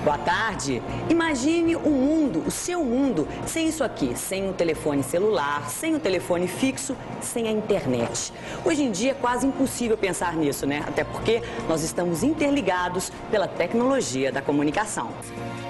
Boa tarde. Imagine o mundo, o seu mundo, sem isso aqui, sem um telefone celular, sem um telefone fixo, sem a internet. Hoje em dia é quase impossível pensar nisso, né? Até porque nós estamos interligados pela tecnologia da comunicação.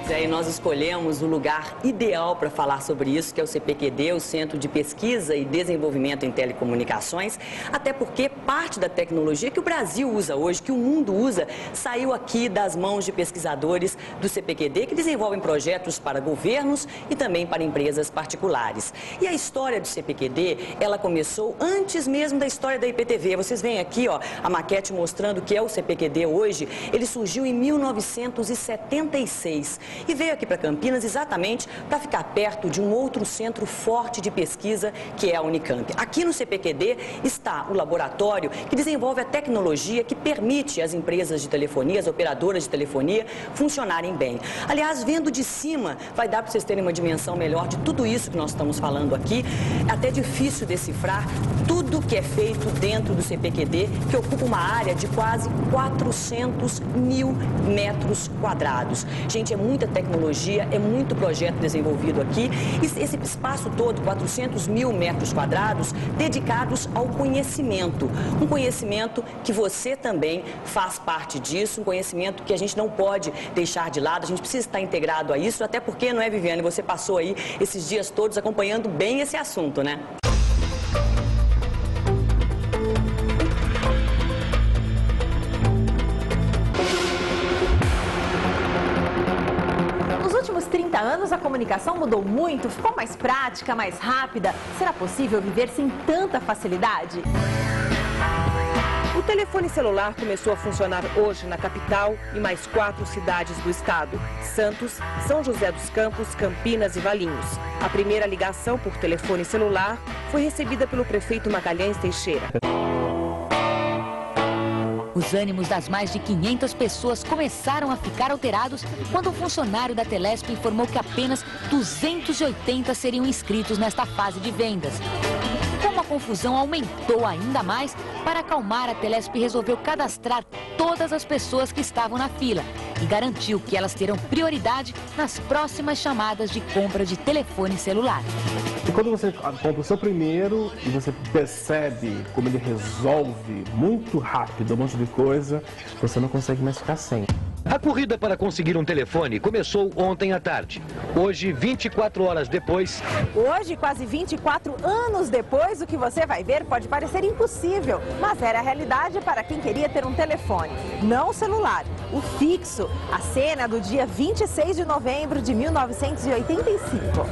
E aí nós escolhemos o lugar ideal para falar sobre isso, que é o CPQD, o Centro de Pesquisa e Desenvolvimento em Telecomunicações, até porque parte da tecnologia que o Brasil usa hoje, que o mundo usa, saiu aqui das mãos de pesquisadores do CPQD, que desenvolvem projetos para governos e também para empresas particulares. E a história do CPQD, ela começou antes mesmo da história da IPTV. Vocês veem aqui, ó, a maquete mostrando o que é o CPQD hoje. Ele surgiu em 1976. E veio aqui para Campinas exatamente para ficar perto de um outro centro forte de pesquisa, que é a Unicamp. Aqui no CPQD está o laboratório que desenvolve a tecnologia que permite às empresas de telefonia, as operadoras de telefonia, funcionarem bem. Aliás, vendo de cima, vai dar para vocês terem uma dimensão melhor de tudo isso que nós estamos falando aqui. É até difícil decifrar tudo que é feito dentro do CPQD, que ocupa uma área de quase 400 mil metros quadrados. Gente, é muita tecnologia, é muito projeto desenvolvido aqui. E esse espaço todo, 400 mil metros quadrados, dedicados ao conhecimento. Um conhecimento que você também faz parte disso, um conhecimento que a gente não pode deixar de lado, a gente precisa estar integrado a isso, até porque, não é, Viviane, você passou aí esses dias todos acompanhando bem esse assunto, né? Nos últimos 30 anos, a comunicação mudou muito, ficou mais prática, mais rápida. Será possível viver sem tanta facilidade? O telefone celular começou a funcionar hoje na capital e mais 4 cidades do estado: Santos, São José dos Campos, Campinas e Valinhos. A primeira ligação por telefone celular foi recebida pelo prefeito Magalhães Teixeira. Os ânimos das mais de 500 pessoas começaram a ficar alterados quando um funcionário da Telesp informou que apenas 280 seriam inscritos nesta fase de vendas. Como a confusão aumentou ainda mais, para acalmar, a Telesp resolveu cadastrar todas as pessoas que estavam na fila e garantiu que elas terão prioridade nas próximas chamadas de compra de telefone celular. E quando você compra o seu primeiro e você percebe como ele resolve muito rápido um monte de coisa, você não consegue mais ficar sem. A corrida para conseguir um telefone começou ontem à tarde. Hoje, 24 horas depois... Hoje, quase 24 anos depois, o que você vai ver pode parecer impossível, mas era a realidade para quem queria ter um telefone. Não o celular, o fixo. A cena do dia 26 de novembro de 1985.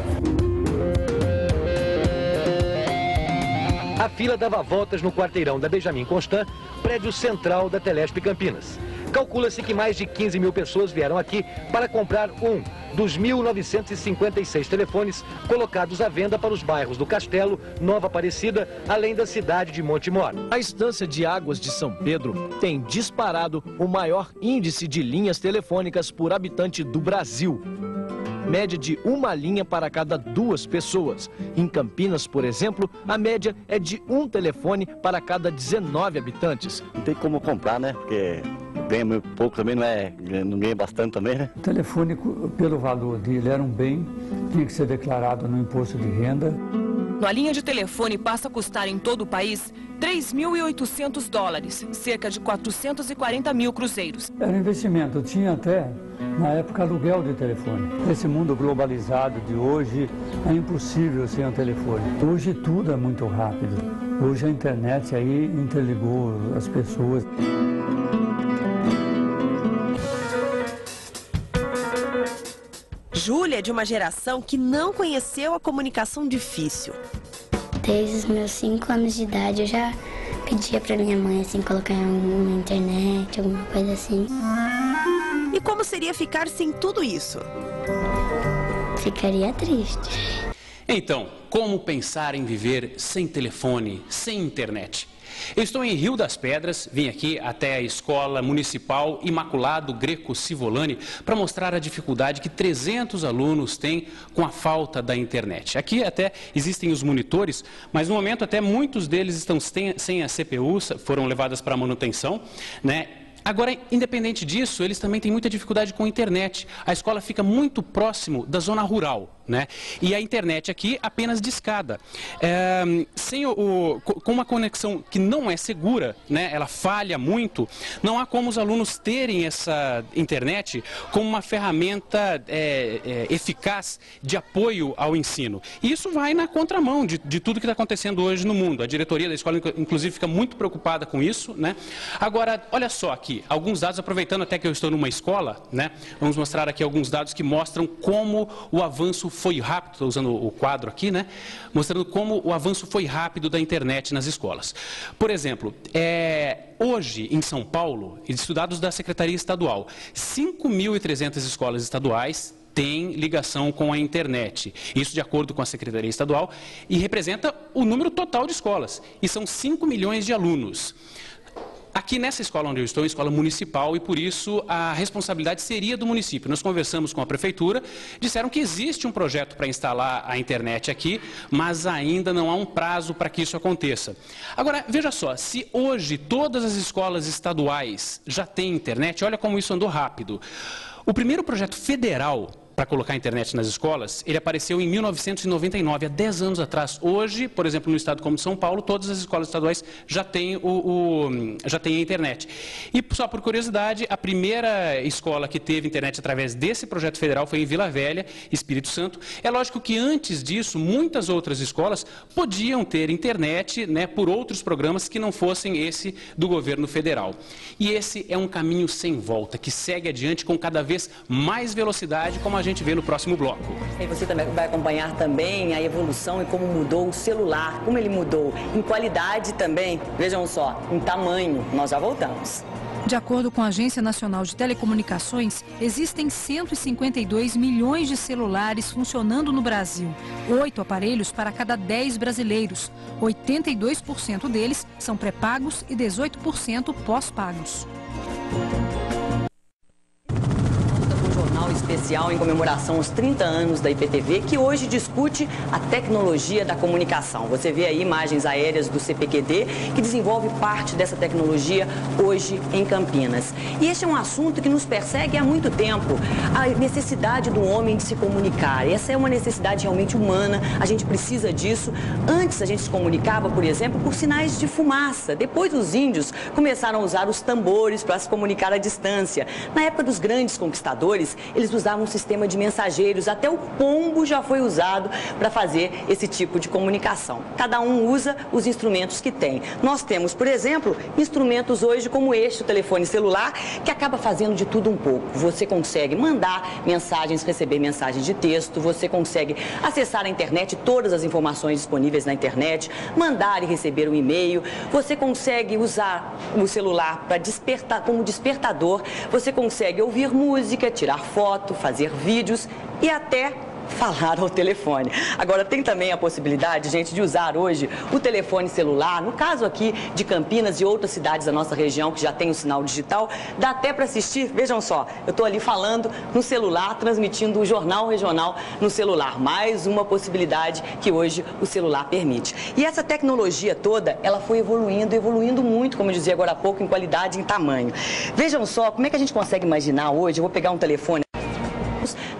A fila dava voltas no quarteirão da Benjamin Constant, prédio central da Telesp Campinas. Calcula-se que mais de 15 mil pessoas vieram aqui para comprar um dos 1.956 telefones colocados à venda para os bairros do Castelo, Nova Aparecida, além da cidade de Montemor. A Estância de Águas de São Pedro tem disparado o maior índice de linhas telefônicas por habitante do Brasil. Média de uma linha para cada 2 pessoas. Em Campinas, por exemplo, a média é de um telefone para cada 19 habitantes. Não tem como comprar, né? Porque ganha muito pouco também, não ganha bastante também, né? O telefone, pelo valor dele, era um bem, tinha que ser declarado no imposto de renda. A linha de telefone passa a custar em todo o país $3.800, cerca de 440 mil cruzeiros. Era investimento, tinha até, na época, aluguel de telefone. Esse mundo globalizado de hoje é impossível sem um telefone. Hoje tudo é muito rápido. Hoje a internet aí interligou as pessoas. Júlia é de uma geração que não conheceu a comunicação difícil. Desde os meus 5 anos de idade eu já pedia para minha mãe assim colocar na internet, alguma coisa assim. E como seria ficar sem tudo isso? Ficaria triste. Então, como pensar em viver sem telefone, sem internet? Eu estou em Rio das Pedras, vim aqui até a Escola Municipal Imaculado Greco Civolani para mostrar a dificuldade que 300 alunos têm com a falta da internet. Aqui até existem os monitores, mas no momento até muitos deles estão sem a CPU, foram levadas para manutenção, né? Agora, independente disso, eles também têm muita dificuldade com a internet. A escola fica muito próximo da zona rural, né? E a internet aqui apenas discada. Com uma conexão que não é segura, né? Ela falha muito, não há como os alunos terem essa internet como uma ferramenta eficaz de apoio ao ensino. E isso vai na contramão de tudo que está acontecendo hoje no mundo. A diretoria da escola, inclusive, fica muito preocupada com isso, né? Agora, olha só aqui. Alguns dados, aproveitando até que eu estou numa escola, né? Vamos mostrar aqui alguns dados que mostram como o avanço foi rápido, estou usando o quadro aqui, né? Mostrando como o avanço foi rápido da internet nas escolas. Por exemplo, hoje em São Paulo, estudados da Secretaria Estadual, 5.300 escolas estaduais têm ligação com a internet. Isso de acordo com a Secretaria Estadual e representa o número total de escolas. E são 5 milhões de alunos. Aqui nessa escola onde eu estou, é uma escola municipal, e por isso a responsabilidade seria do município. Nós conversamos com a prefeitura, disseram que existe um projeto para instalar a internet aqui, mas ainda não há um prazo para que isso aconteça. Agora, veja só, se hoje todas as escolas estaduais já têm internet, olha como isso andou rápido. O primeiro projeto federal para colocar a internet nas escolas, ele apareceu em 1999, há 10 anos atrás. Hoje, por exemplo, no estado como São Paulo, todas as escolas estaduais já têm a internet. E só por curiosidade, a primeira escola que teve internet através desse projeto federal foi em Vila Velha, Espírito Santo. É lógico que antes disso, muitas outras escolas podiam ter internet, né, por outros programas que não fossem esse do governo federal. E esse é um caminho sem volta, que segue adiante com cada vez mais velocidade, como a gente vê no próximo bloco. E você também vai acompanhar também a evolução e como mudou o celular, como ele mudou em qualidade também, vejam só, em tamanho. Nós já voltamos. De acordo com a Agência Nacional de Telecomunicações, existem 152 milhões de celulares funcionando no Brasil. 8 aparelhos para cada 10 brasileiros. 82% deles são pré-pagos e 18% pós-pagos. Especial em comemoração aos 30 anos da IPTV, que hoje discute a tecnologia da comunicação. Você vê aí imagens aéreas do CPQD, que desenvolve parte dessa tecnologia hoje em Campinas. E este é um assunto que nos persegue há muito tempo, a necessidade do homem de se comunicar. Essa é uma necessidade realmente humana, a gente precisa disso. Antes a gente se comunicava, por exemplo, por sinais de fumaça. Depois os índios começaram a usar os tambores para se comunicar à distância. Na época dos grandes conquistadores, eles usavam um sistema de mensageiros, até o pombo já foi usado para fazer esse tipo de comunicação. Cada um usa os instrumentos que tem. Nós temos, por exemplo, instrumentos hoje como este, o telefone celular, que acaba fazendo de tudo um pouco. Você consegue mandar mensagens, receber mensagens de texto, você consegue acessar a internet, todas as informações disponíveis na internet, mandar e receber um e-mail, você consegue usar o celular para despertar, como despertador, você consegue ouvir música, tirar foto, fazer vídeos e até falar ao telefone. Agora, tem também a possibilidade, gente, de usar hoje o telefone celular. No caso aqui de Campinas e outras cidades da nossa região que já tem o sinal digital, dá até para assistir, vejam só, eu estou ali falando no celular, transmitindo o Jornal Regional no celular. Mais uma possibilidade que hoje o celular permite. E essa tecnologia toda, ela foi evoluindo muito, como eu dizia agora há pouco, em qualidade e em tamanho. Vejam só, como é que a gente consegue imaginar hoje, eu vou pegar um telefone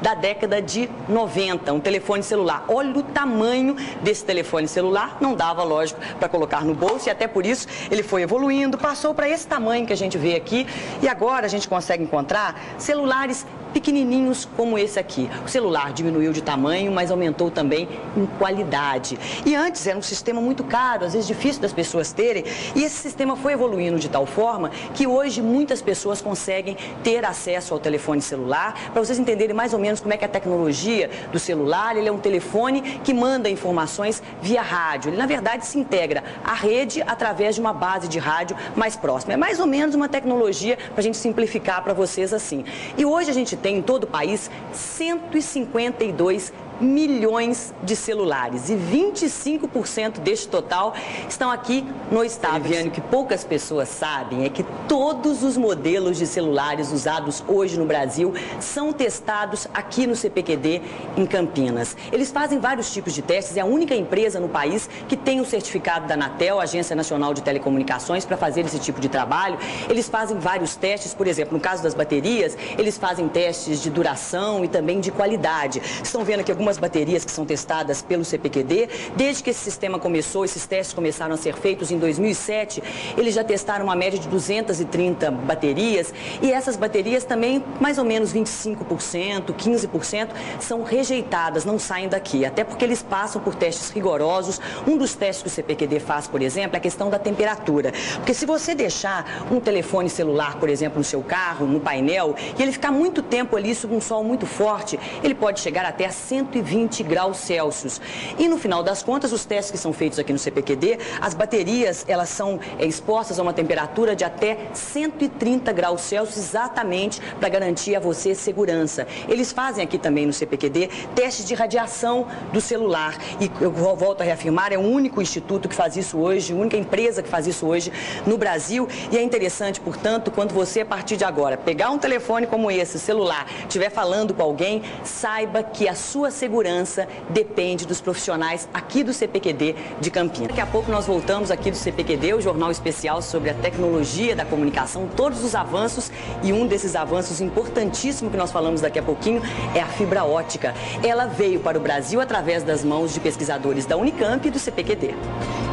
da década de 90, um telefone celular. Olha o tamanho desse telefone celular, não dava, lógico, para colocar no bolso, e até por isso ele foi evoluindo, passou para esse tamanho que a gente vê aqui, e agora a gente consegue encontrar celulares pequenininhos como esse aqui. O celular diminuiu de tamanho, mas aumentou também em qualidade. E antes era um sistema muito caro, às vezes difícil das pessoas terem, e esse sistema foi evoluindo de tal forma que hoje muitas pessoas conseguem ter acesso ao telefone celular. Para vocês entenderem mais ou menos como é que é a tecnologia do celular, ele é um telefone que manda informações via rádio. Ele, na verdade, se integra à rede através de uma base de rádio mais próxima. É mais ou menos uma tecnologia para a gente simplificar para vocês assim. E hoje a gente tem em todo o país 152 milhões de celulares e 25% deste total estão aqui no estado. Viviane, o que poucas pessoas sabem é que todos os modelos de celulares usados hoje no Brasil são testados aqui no CPQD em Campinas. Eles fazem vários tipos de testes, é a única empresa no país que tem o certificado da Anatel, Agência Nacional de Telecomunicações, para fazer esse tipo de trabalho. Eles fazem vários testes, por exemplo, no caso das baterias, eles fazem testes de duração e também de qualidade. Estão vendo aqui algumas baterias que são testadas pelo CPQD. Desde que esse sistema começou, esses testes começaram a ser feitos em 2007, eles já testaram uma média de 230 baterias e essas baterias também, mais ou menos 25%, 15% são rejeitadas, não saem daqui, até porque eles passam por testes rigorosos. Um dos testes que o CPQD faz, por exemplo, é a questão da temperatura, porque se você deixar um telefone celular, por exemplo, no seu carro, no painel, e ele ficar muito tempo ali sob um sol muito forte, ele pode chegar até a 120 graus Celsius. E no final das contas, os testes que são feitos aqui no CPQD, as baterias, elas são expostas a uma temperatura de até 130 graus Celsius, exatamente para garantir a você segurança. Eles fazem aqui também no CPQD testes de radiação do celular e eu volto a reafirmar, é o único instituto que faz isso hoje, a única empresa que faz isso hoje no Brasil e é interessante, portanto, quando você, a partir de agora, pegar um telefone como esse, celular, estiver falando com alguém, saiba que a sua segurança depende dos profissionais aqui do CPQD de Campinas. Daqui a pouco nós voltamos aqui do CPQD, o jornal especial sobre a tecnologia da comunicação, todos os avanços e um desses avanços importantíssimo que nós falamos daqui a pouquinho é a fibra ótica. Ela veio para o Brasil através das mãos de pesquisadores da Unicamp e do CPQD.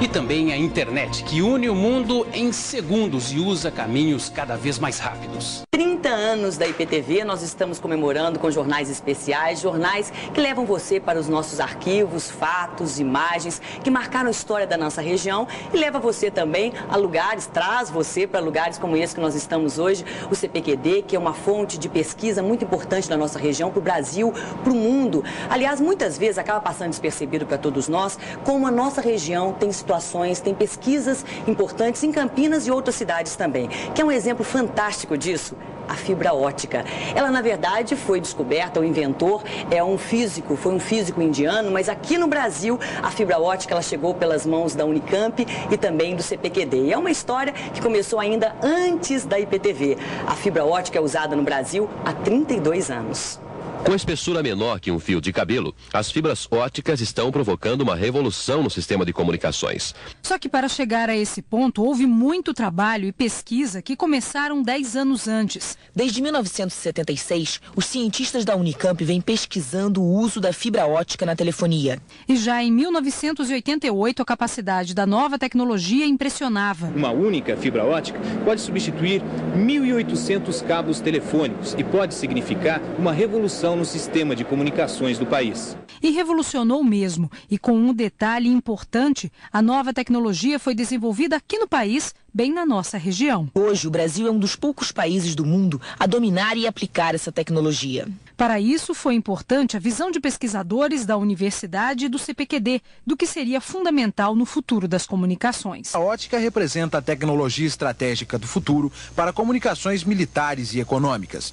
E também a internet, que une o mundo em segundos e usa caminhos cada vez mais rápidos. 30 anos da IPTV, nós estamos comemorando com jornais especiais, jornais que levam você para os nossos arquivos, fatos, imagens que marcaram a história da nossa região e leva você também a lugares, traz você para lugares como esse que nós estamos hoje, o CPQD, que é uma fonte de pesquisa muito importante da nossa região, para o Brasil, para o mundo. Aliás, muitas vezes acaba passando despercebido para todos nós como a nossa região tem situações, tem pesquisas importantes em Campinas e outras cidades também. Que é um exemplo fantástico disso? A fibra ótica. Ela, na verdade, foi descoberta, o inventor é um físico, foi um físico indiano, mas aqui no Brasil, a fibra ótica ela chegou pelas mãos da Unicamp e também do CPQD. E é uma história que começou ainda antes da IPTV. A fibra ótica é usada no Brasil há 32 anos. Com espessura menor que um fio de cabelo, as fibras óticas estão provocando uma revolução no sistema de comunicações. Só que para chegar a esse ponto, houve muito trabalho e pesquisa que começaram 10 anos antes. Desde 1976, os cientistas da Unicamp vêm pesquisando o uso da fibra ótica na telefonia. E já em 1988, a capacidade da nova tecnologia impressionava. Uma única fibra ótica pode substituir 1.800 cabos telefônicos e pode significar uma revolução no sistema de comunicações do país. E revolucionou mesmo. E com um detalhe importante, a nova tecnologia foi desenvolvida aqui no país, bem na nossa região. Hoje, o Brasil é um dos poucos países do mundo a dominar e aplicar essa tecnologia. Para isso, foi importante a visão de pesquisadores da Universidade e do CPQD, do que seria fundamental no futuro das comunicações. A ótica representa a tecnologia estratégica do futuro para comunicações militares e econômicas.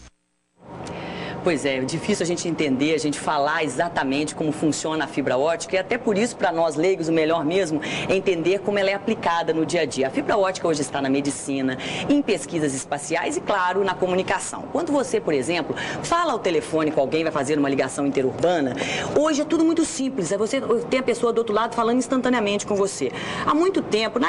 Pois é difícil a gente entender, a gente falar exatamente como funciona a fibra ótica e até por isso, para nós leigos, o melhor mesmo é entender como ela é aplicada no dia a dia. A fibra ótica hoje está na medicina, em pesquisas espaciais e, claro, na comunicação. Quando você, por exemplo, fala ao telefone com alguém, vai fazer uma ligação interurbana, hoje é tudo muito simples, você tem a pessoa do outro lado falando instantaneamente com você. Há muito tempo,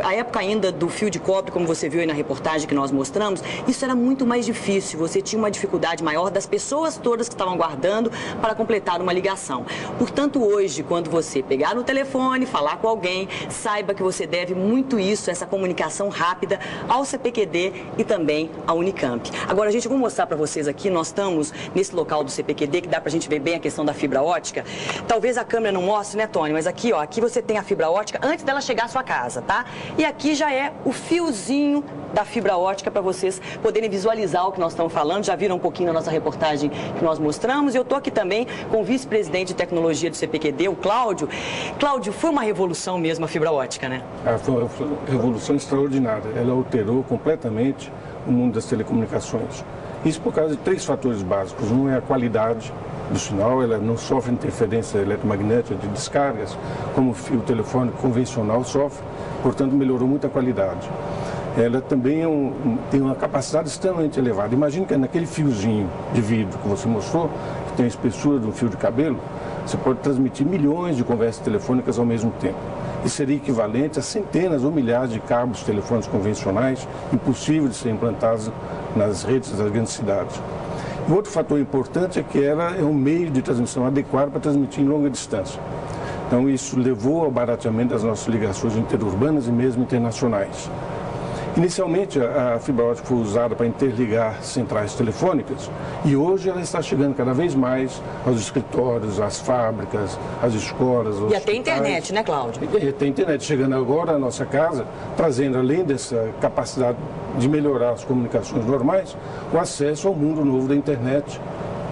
a época ainda do fio de cobre, como você viu aí na reportagem que nós mostramos, isso era muito mais difícil, você tinha uma dificuldade maior das pessoas todas que estavam aguardando para completar uma ligação. Portanto, hoje, quando você pegar no telefone, falar com alguém, saiba que você deve muito isso, essa comunicação rápida ao CPQD e também à Unicamp. Agora, gente, eu vou mostrar para vocês aqui, nós estamos nesse local do CPQD, que dá para a gente ver bem a questão da fibra ótica. Talvez a câmera não mostre, né, Tony? Mas aqui, ó, aqui você tem a fibra ótica antes dela chegar à sua casa, tá? E aqui já é o fiozinho da fibra ótica para vocês poderem visualizar o que nós estamos falando. Já viram um pouquinho na nossa reportagem que nós mostramos. E eu estou aqui também com o vice-presidente de tecnologia do CPQD, o Cláudio. Cláudio, foi uma revolução mesmo a fibra ótica, né? Foi uma revolução extraordinária. Ela alterou completamente o mundo das telecomunicações. Isso por causa de 3 fatores básicos. Um é a qualidade, do sinal, ela não sofre interferência eletromagnética de descargas, como o fio telefônico convencional sofre, portanto melhorou muito a qualidade. Ela também tem uma capacidade extremamente elevada. Imagine que naquele fiozinho de vidro que você mostrou, que tem a espessura de um fio de cabelo, você pode transmitir milhões de conversas telefônicas ao mesmo tempo. Isso seria equivalente a centenas ou milhares de cabos telefônicos convencionais, impossíveis de serem implantados nas redes das grandes cidades. Um outro fator importante é que ela é um meio de transmissão adequado para transmitir em longa distância. Então isso levou ao barateamento das nossas ligações interurbanas e mesmo internacionais. Inicialmente, a fibra ótica foi usada para interligar centrais telefônicas e hoje ela está chegando cada vez mais aos escritórios, às fábricas, às escolas, aos E até a internet, né, Cláudio? E até a internet, chegando agora à nossa casa, trazendo, além dessa capacidade de melhorar as comunicações normais, o acesso ao mundo novo da internet,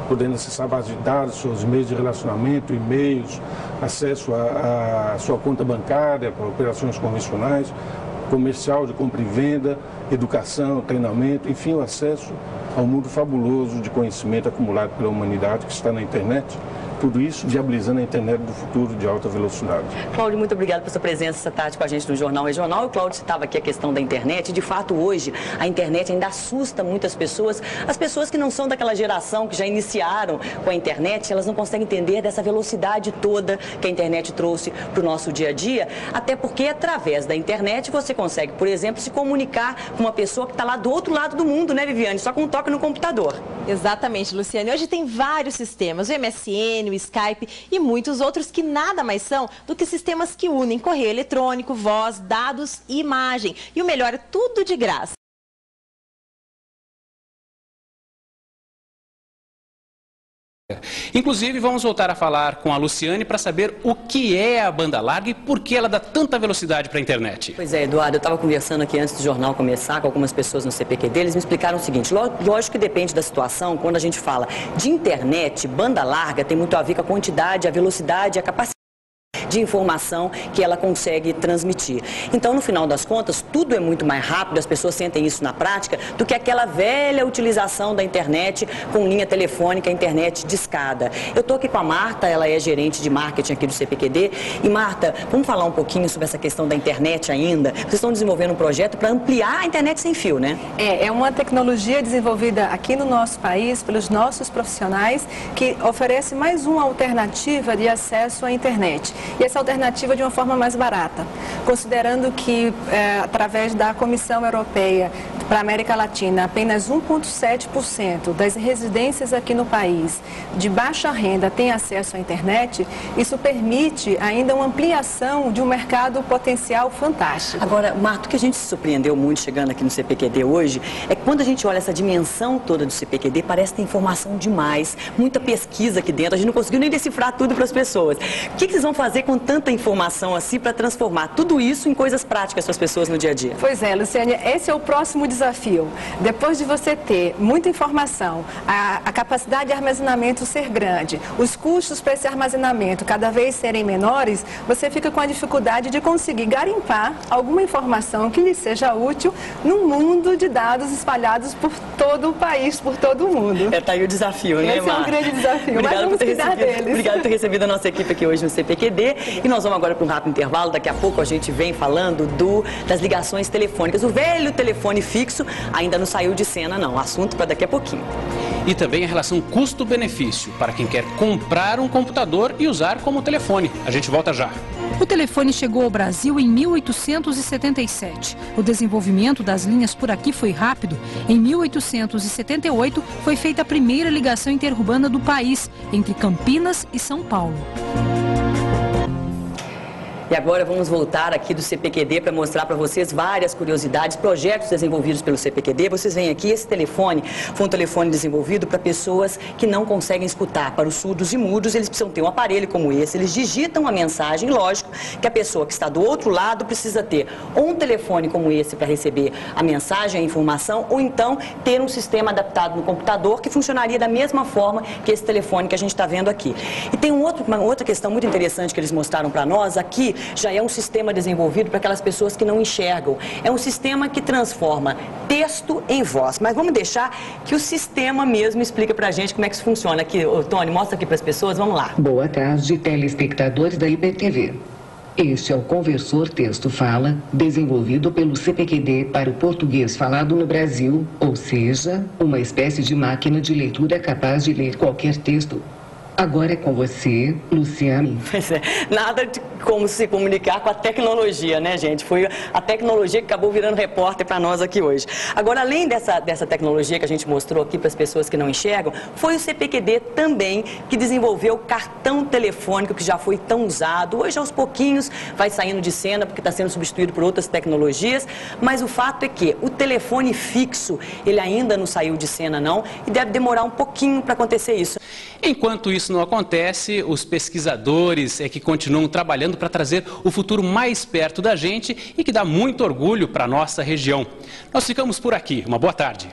podendo acessar bases de dados, seus meios de relacionamento, e-mails, acesso à sua conta bancária para operações convencionais, comercial de compra e venda, educação, treinamento, enfim, o acesso ao mundo fabuloso de conhecimento acumulado pela humanidade que está na internet. Tudo isso viabilizando a internet do futuro de alta velocidade. Cláudio, muito obrigado por sua presença essa tarde com a gente no Jornal Regional. O Cláudio citava aqui a questão da internet. De fato, hoje, a internet ainda assusta muitas pessoas. As pessoas que não são daquela geração que já iniciaram com a internet, elas não conseguem entender dessa velocidade toda que a internet trouxe para o nosso dia a dia. Até porque, através da internet, você consegue, por exemplo, se comunicar com uma pessoa que está lá do outro lado do mundo, né, Viviane? Só com um toque no computador. Exatamente, Luciane. Hoje tem vários sistemas, o MSN, o Skype e muitos outros que nada mais são do que sistemas que unem correio eletrônico, voz, dados e imagem. E o melhor, é tudo de graça. Inclusive, vamos voltar a falar com a Luciane para saber o que é a banda larga e por que ela dá tanta velocidade para a internet. Pois é, Eduardo, eu estava conversando aqui antes do jornal começar com algumas pessoas no CPQD, eles me explicaram o seguinte: lógico que depende da situação, quando a gente fala de internet, banda larga tem muito a ver com a quantidade, a velocidade, a capacidade de informação que ela consegue transmitir. Então, no final das contas, tudo é muito mais rápido, as pessoas sentem isso na prática, do que aquela velha utilização da internet com linha telefônica, internet discada. Eu estou aqui com a Marta, ela é gerente de marketing aqui do CPQD. E, Marta, vamos falar um pouquinho sobre essa questão da internet ainda? Vocês estão desenvolvendo um projeto para ampliar a internet sem fio, né? É uma tecnologia desenvolvida aqui no nosso país pelos nossos profissionais que oferece mais uma alternativa de acesso à internet. E essa alternativa de uma forma mais barata, considerando que, através da Comissão Europeia para a América Latina, apenas 1,7% das residências aqui no país de baixa renda têm acesso à internet, isso permite ainda uma ampliação de um mercado potencial fantástico. Agora, Marta, o que a gente se surpreendeu muito chegando aqui no CPQD hoje é que quando a gente olha essa dimensão toda do CPQD, parece ter informação demais, muita pesquisa aqui dentro, a gente não conseguiu nem decifrar tudo para as pessoas. O que vocês vão fazer com tanta informação assim para transformar tudo isso em coisas práticas para as pessoas no dia a dia? Pois é, Luciane, esse é o próximo desafio. Depois de você ter muita informação, a capacidade de armazenamento ser grande, os custos para esse armazenamento cada vez serem menores, você fica com a dificuldade de conseguir garimpar alguma informação que lhe seja útil num mundo de dados espalhados por todo o país, por todo o mundo. Tá aí o desafio, né, Esse é um grande desafio, mas vamos cuidar deles. Obrigada por ter recebido a nossa equipe aqui hoje no CPQD. E nós vamos agora para um rápido intervalo. Daqui a pouco a gente vem falando das ligações telefônicas. O velho telefone fixo ainda não saiu de cena, não. Assunto para daqui a pouquinho. E também a relação custo-benefício para quem quer comprar um computador e usar como telefone. A gente volta já. O telefone chegou ao Brasil em 1877. O desenvolvimento das linhas por aqui foi rápido. Em 1878, foi feita a primeira ligação interurbana do país, entre Campinas e São Paulo. E agora vamos voltar aqui do CPQD para mostrar para vocês várias curiosidades, projetos desenvolvidos pelo CPQD. Vocês veem aqui, esse telefone foi um telefone desenvolvido para pessoas que não conseguem escutar. Para os surdos e mudos, eles precisam ter um aparelho como esse. Eles digitam a mensagem, lógico que a pessoa que está do outro lado precisa ter ou um telefone como esse para receber a mensagem, a informação, ou então ter um sistema adaptado no computador que funcionaria da mesma forma que esse telefone que a gente está vendo aqui. E tem uma outra questão muito interessante que eles mostraram para nós aqui. já é um sistema desenvolvido para aquelas pessoas que não enxergam. É um sistema que transforma texto em voz. Mas vamos deixar que o sistema mesmo explica para a gente como é que isso funciona. Aqui, Tony, mostra aqui para as pessoas, vamos lá. Boa tarde, telespectadores da IBTV. Este é o Conversor Texto-Fala, desenvolvido pelo CPQD para o português falado no Brasil, ou seja, uma espécie de máquina de leitura capaz de ler qualquer texto. Agora é com você, Luciane. Pois é, nada de como se comunicar com a tecnologia, né, gente? Foi a tecnologia que acabou virando repórter para nós aqui hoje. Agora, além dessa tecnologia que a gente mostrou aqui para as pessoas que não enxergam, foi o CPQD também que desenvolveu o cartão telefônico, que já foi tão usado. Hoje, aos pouquinhos, vai saindo de cena, porque está sendo substituído por outras tecnologias. Mas o fato é que o telefone fixo, ele ainda não saiu de cena, não, e deve demorar um pouquinho para acontecer isso. Enquanto isso não acontece, os pesquisadores que continuam trabalhando para trazer o futuro mais perto da gente e que dá muito orgulho para a nossa região. Nós ficamos por aqui. Uma boa tarde.